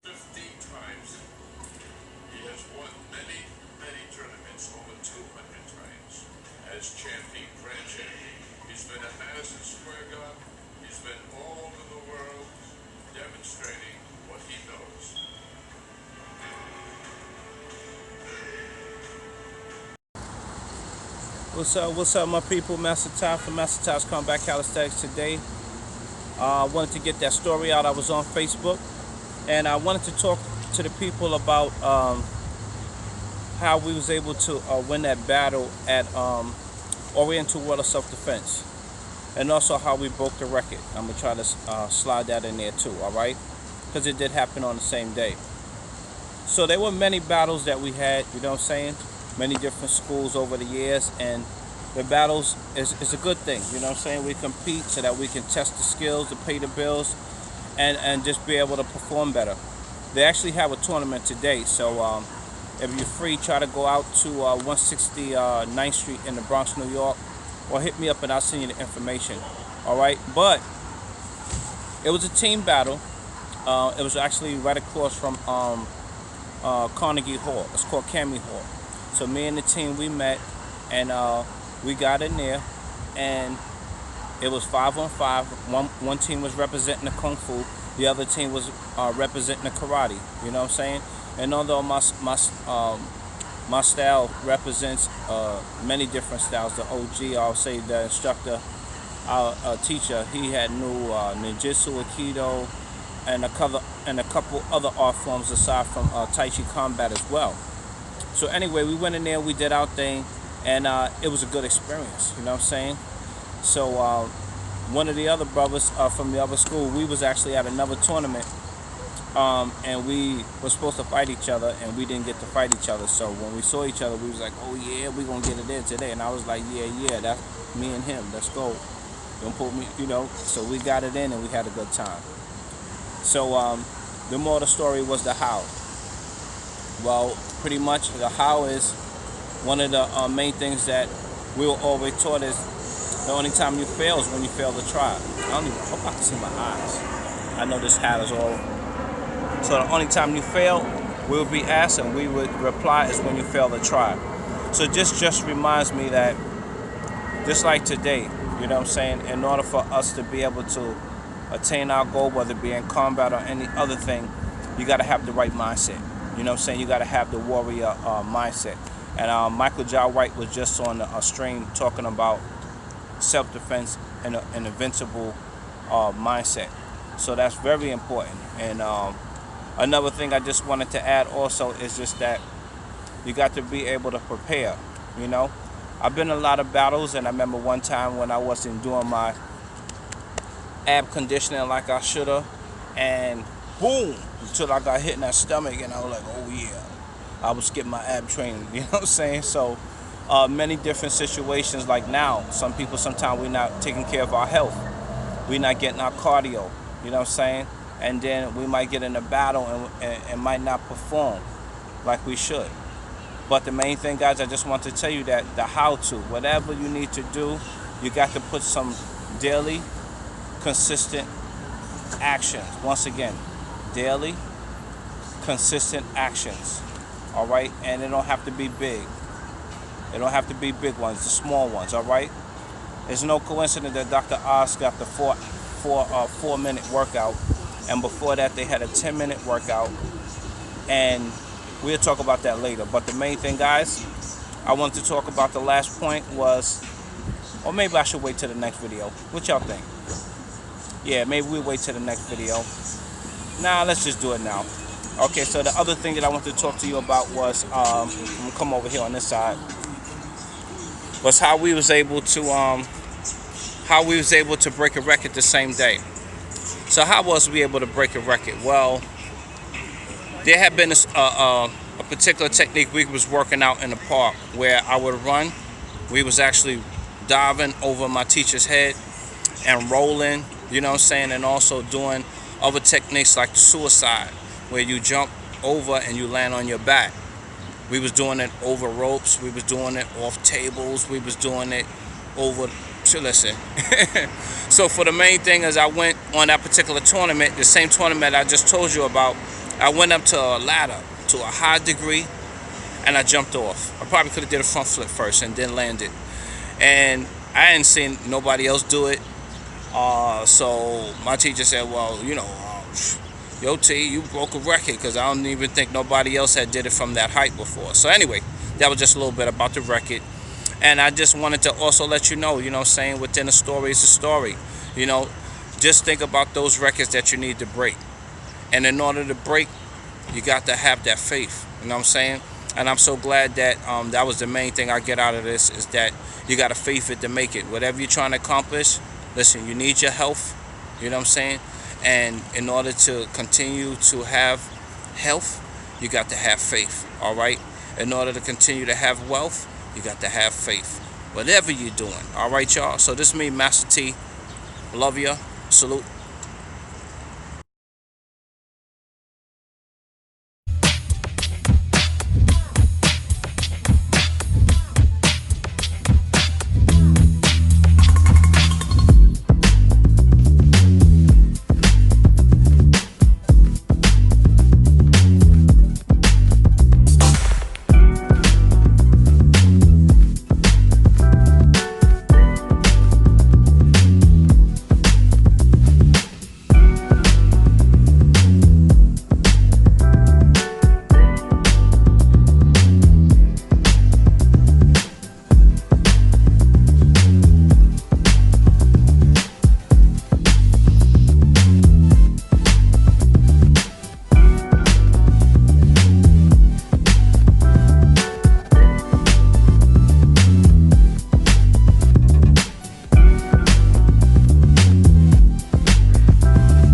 50 times. He has won many, many tournaments, over 200 times. As champion, grand champion. He's been at Madison Square Garden. He's been all over the world demonstrating what he knows. What's up, my people? Master Ty from Master Ty's Combat Calisthenics today. I wanted to get that story out. I was on Facebook, and I wanted to talk to the people about how we was able to win that battle at Oriental World of Self-Defense, and also how we broke the record. I'm gonna try to slide that in there too. All right, because it did happen on the same day. So there were many battles that we had. You know what I'm saying? Many different schools over the years, and the battles is a good thing. You know what I'm saying? We compete so that we can test the skills, to pay the bills, and just be able to perform better. They actually have a tournament today, so if you're free, try to go out to 169th Street in the Bronx, New York, or hit me up and I'll send you the information. All right, but it was a team battle. It was actually right across from Carnegie Hall. It's called Cami Hall. So me and the team, we met, and we got in there, and it was 5-on-5. One team was representing the Kung Fu, the other team was representing the Karate. You know what I'm saying? And although my style represents many different styles, the OG, I'll say the instructor, our teacher, he had new ninjutsu, aikido, and a couple other art forms aside from Tai Chi combat as well. So anyway, we went in there, we did our thing, and it was a good experience, you know what I'm saying? So one of the other brothers from the other school, we was actually at another tournament, and we were supposed to fight each other, and we didn't get to fight each other. So when we saw each other, we was like, oh yeah, we gonna get it in today. And I was like, yeah, that's me and him, let's go. Don't put me, you know. So we got it in, and we had a good time. So the more of the story was the how. Well, pretty much the how is one of the main things that we were always taught is the only time you fail is when you fail to try. I don't even hope I can see my eyes. I know this hat is all. So the only time you fail, we would be asked, and we would reply is when you fail to try. So this just reminds me that just like today, you know what I'm saying, in order for us to be able to attain our goal, whether it be in combat or any other thing, you got to have the right mindset. You know what I'm saying? You got to have the warrior mindset. And Michael Jai White was just on a stream talking about self-defense and an invincible mindset. So that's very important. And another thing I just wanted to add also is just that you got to be able to prepare. You know, I've been in a lot of battles, and I remember one time when I wasn't doing my ab conditioning like I should have, and boom, until I got hit in that stomach, and I was like, oh yeah, I was skipping my ab training, you know what I'm saying? So many different situations. Like now, some people, sometimes we're not taking care of our health, we're not getting our cardio, you know what I'm saying? And then we might get in a battle and might not perform like we should. But the main thing, guys, I just want to tell you that the how to, whatever you need to do, you got to put some daily consistent actions. Once again, daily consistent actions. All right, and it don't have to be big. It don't have to be big ones, the small ones. All right. It's no coincidence that Dr. Oz got the 4-minute workout, and before that they had a 10-minute workout, and we'll talk about that later. But the main thing, guys, I want to talk about the last point was, or maybe I should wait till the next video. What y'all think? Yeah, maybe we'll wait till the next video. Nah, let's just do it now. Okay, so the other thing that I wanted to talk to you about was, I'm gonna come over here on this side, was how we was able to break a record the same day. So how was we able to break a record? Well, there had been a particular technique we was working out in the park where I would run. We was actually diving over my teacher's head and rolling, you know what I'm saying, and also doing other techniques like the suicide, where you jump over and you land on your back. We was doing it over ropes, we was doing it off tables, we was doing it over, so listen. So for the main thing is I went on that particular tournament, the same tournament I just told you about, I went up to a ladder to a high degree, and I jumped off. I probably could have did a front flip first and then landed. And I hadn't seen nobody else do it. So my teacher said, well, yo T, you broke a record, because I don't even think nobody else had did it from that height before. So anyway, that was just a little bit about the record. And I just wanted to also let you know, saying within a story is a story. You know, just think about those records that you need to break. And in order to break, you got to have that faith. You know what I'm saying? And I'm so glad that that was the main thing I get out of this, is that you got to faith it to make it. Whatever you're trying to accomplish, listen, you need your health. You know what I'm saying? And in order to continue to have health, you got to have faith. All right? In order to continue to have wealth, you got to have faith. Whatever you're doing. All right, y'all? So this is me, Master T. Love ya. Salute.